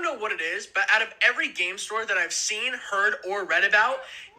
know what it is, but out of every game store that I've seen, heard, or read about,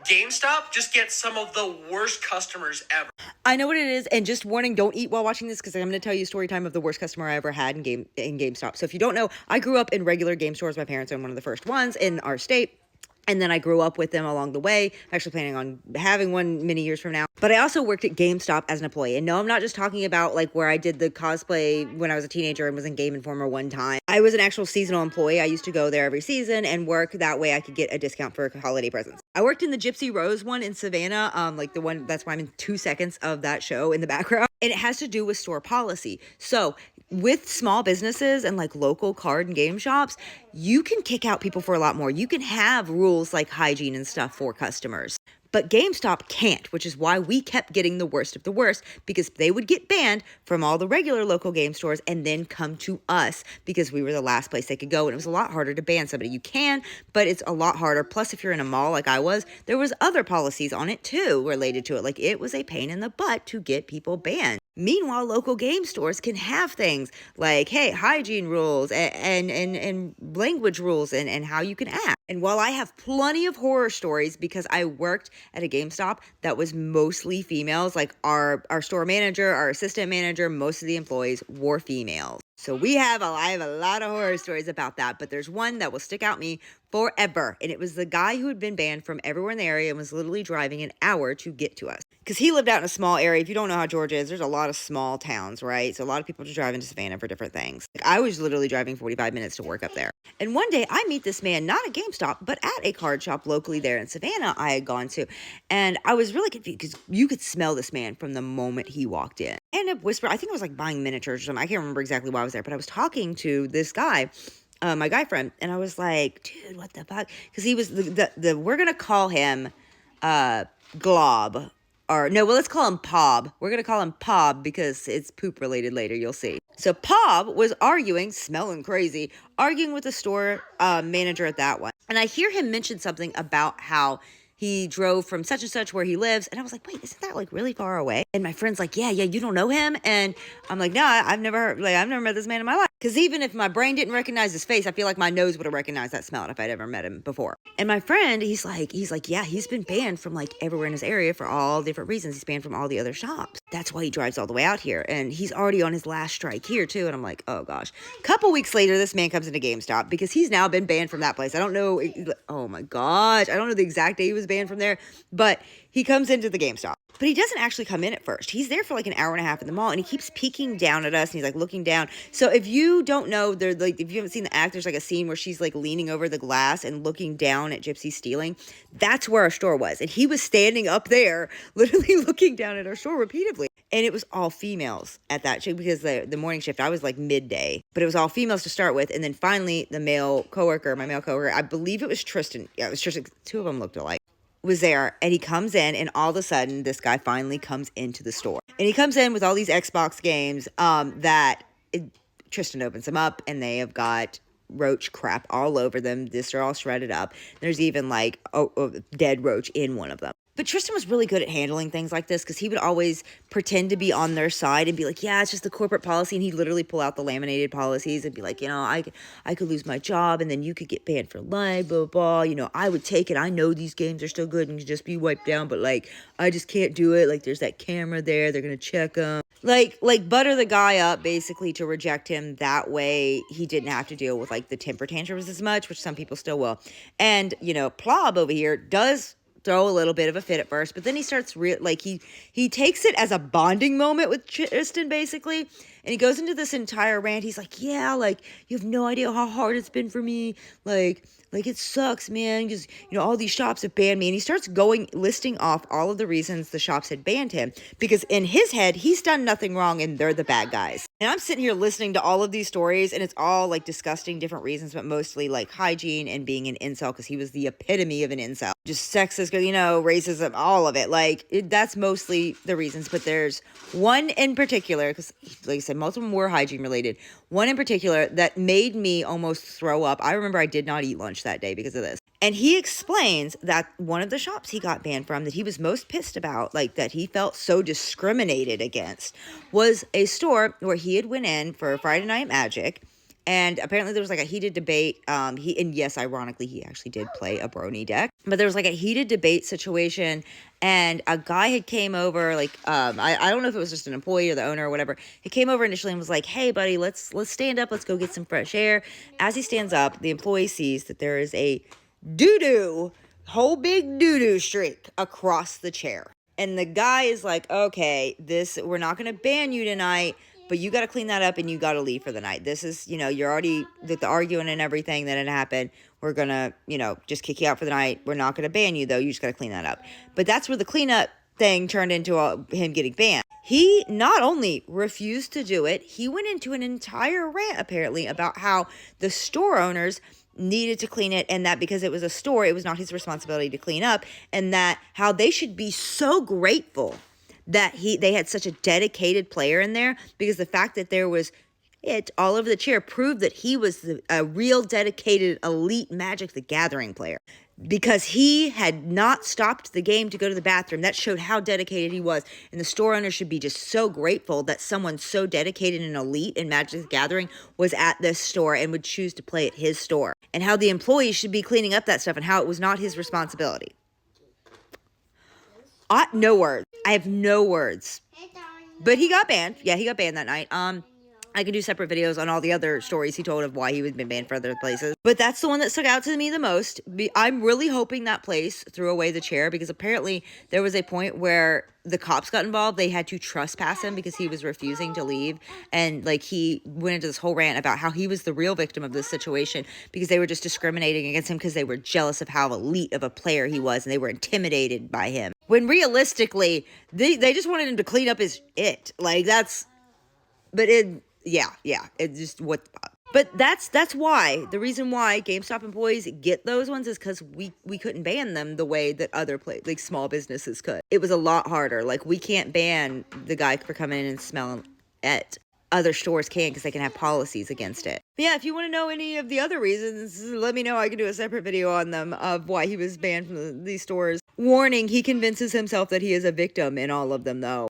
GameStop just gets some of the worst customers ever. I know what it is, and just warning, don't eat while watching this because I'm going to tell you a story time of the worst customer I ever had in GameStop. So if you don't know, I grew up in regular game stores. My parents owned one of the first ones in our state. And then I grew up with them along the way, actually planning on having one many years from now. But I also worked at GameStop as an employee. And no, I'm not just talking about like where I did the cosplay when I was a teenager and was in Game Informer one time. I was an actual seasonal employee. I used to go there every season and work. That way I could get a discount for holiday presents. I worked in the Gypsy Rose one in Savannah, like the one, that's why I'm in 2 seconds of that show in the background. And it has to do with store policy. So with small businesses and like local card and game shops, you can kick out people for a lot more. You can have rules like hygiene and stuff for customers. But GameStop can't, which is why we kept getting the worst of the worst, because they would get banned from all the regular local game stores and then come to us because we were the last place they could go. And it was a lot harder to ban somebody. You can, but it's a lot harder. Plus, if you're in a mall like I was, there was other policies on it too related to it. Like it was a pain in the butt to get people banned. Meanwhile, local game stores can have things like, hey, hygiene rules and language rules and how you can act. And while I have plenty of horror stories because I worked at a GameStop that was mostly females, like our store manager, our assistant manager, most of the employees were females. So I have a lot of horror stories about that, but there's one that will stick out me forever. And it was the guy who had been banned from everywhere in the area and was literally driving an hour to get to us. Because he lived out in a small area. If you don't know how Georgia is, there's a lot of small towns, right? So a lot of people just drive into Savannah for different things. Like I was literally driving 45 minutes to work up there. And one day I meet this man, not at GameStop, but at a card shop locally there in Savannah I had gone to. And I was really confused because you could smell this man from the moment he walked in. And a whisper, I think I was like buying miniatures or something. I can't remember exactly why I was there, but I was talking to this guy, my guy friend, and I was like, dude, what the fuck? Because he was we're going to call him Glob. Or no, well, let's call him Pob. We're going to call him Pob because it's poop related later. You'll see. So Pob was arguing, smelling crazy, arguing with the store manager at that one. And I hear him mention something about how he drove from such and such where he lives. And I was like, wait, isn't that like really far away? And my friend's like, yeah, you don't know him? And I'm like, no, I've never met this man in my life. Because even if my brain didn't recognize his face, I feel like my nose would have recognized that smell if I'd ever met him before. And my friend, he's like, yeah, he's been banned from like everywhere in his area for all different reasons. He's banned from all the other shops. That's why he drives all the way out here. And he's already on his last strike here too. And I'm like, oh gosh. Couple weeks later, this man comes into GameStop because he's now been banned from that place. I don't know. Oh my gosh. I don't know the exact day he was banned from there, but he comes into the GameStop. But he doesn't actually come in at first. He's there for like an hour and a half in the mall, and he keeps peeking down at us, and he's like looking down. So if you don't know, if you haven't seen the act, there's like a scene where she's like leaning over the glass and looking down at Gypsy stealing. That's where our store was. And he was standing up there, literally looking down at our store repeatedly. And it was all females at that shift because the morning shift, I was like midday, but it was all females to start with. And then finally my male coworker, I believe it was Tristan. Yeah, it was Tristan. Two of them looked alike. Was there, and he comes in, and all of a sudden this guy finally comes into the store, and he comes in with all these Xbox games Tristan opens them up, and they have got roach crap all over them. They're all shredded up. There's even like a dead roach in one of them. But Tristan was really good at handling things like this because he would always pretend to be on their side and be like, yeah, it's just the corporate policy. And he'd literally pull out the laminated policies and be like, I could lose my job and then you could get banned for life, blah, blah, blah. I would take it. I know these games are still good and can just be wiped down, but like, I just can't do it. Like, there's that camera there. They're going to check them. Like butter the guy up basically to reject him. That way he didn't have to deal with like the temper tantrums as much, which some people still will. And, Plob over here does throw a little bit of a fit at first, but then he starts he takes it as a bonding moment with Tristan basically, and he goes into this entire rant. He's like, yeah, like you have no idea how hard it's been for me, like it sucks, man, because all these shops have banned me. And he starts listing off all of the reasons the shops had banned him, because in his head he's done nothing wrong and they're the bad guys. And I'm sitting here listening to all of these stories, and it's all like disgusting different reasons, but mostly like hygiene and being an incel, because he was the epitome of an incel. Just sexist, racism, all of it. That's mostly the reasons. But there's one in particular, because like I said, most of them were hygiene related. One in particular that made me almost throw up. I remember I did not eat lunch that day because of this. And he explains that one of the shops he got banned from that he was most pissed about, like that he felt so discriminated against, was a store where he had went in for Friday Night Magic, And apparently there was like a heated debate. And yes, ironically, he actually did play a brony deck. But there was like a heated debate situation, and a guy had came over, like, I don't know if it was just an employee or the owner or whatever. He came over initially and was like, "Hey, buddy, let's stand up. Let's go get some fresh air." As he stands up, the employee sees that there is a whole big doo-doo streak across the chair. And the guy is like, "Okay, we're not going to ban you tonight, but you got to clean that up and you got to leave for the night. This is, you're already, with the arguing and everything that had happened, we're going to, just kick you out for the night. We're not going to ban you, though. You just got to clean that up." But that's where the cleanup thing turned into him getting banned. He not only refused to do it, he went into an entire rant, apparently, about how the store owners needed to clean it, and that because it was a store, it was not his responsibility to clean up, and that how they should be so grateful that they had such a dedicated player in there, because the fact that there was all over the chair proved that he was a real dedicated elite Magic the Gathering player, because he had not stopped the game to go to the bathroom. That showed how dedicated he was, and the store owner should be just so grateful that someone so dedicated and elite in Magic the Gathering was at this store and would choose to play at his store, and how the employees should be cleaning up that stuff and how it was not his responsibility. No words. I have no words. But he got banned. Yeah, he got banned that night. I can do separate videos on all the other stories he told of why he was been banned for other places. But that's the one that stuck out to me the most. I'm really hoping that place threw away the chair, because apparently there was a point where the cops got involved. They had to trespass him because he was refusing to leave. And like, he went into this whole rant about how he was the real victim of this situation, because they were just discriminating against him because they were jealous of how elite of a player he was, and they were intimidated by him. When realistically, they just wanted him to clean up his it. Like, that's, but it's just what. But that's why, the reason why GameStop employees get those ones is because we couldn't ban them the way that other like small businesses could. It was a lot harder. Like, we can't ban the guy for coming in and smelling it. Other stores can, because they can have policies against it. But yeah, if you want to know any of the other reasons, let me know. I can do a separate video on them, of why he was banned from these stores. Warning, he convinces himself that he is a victim in all of them, though.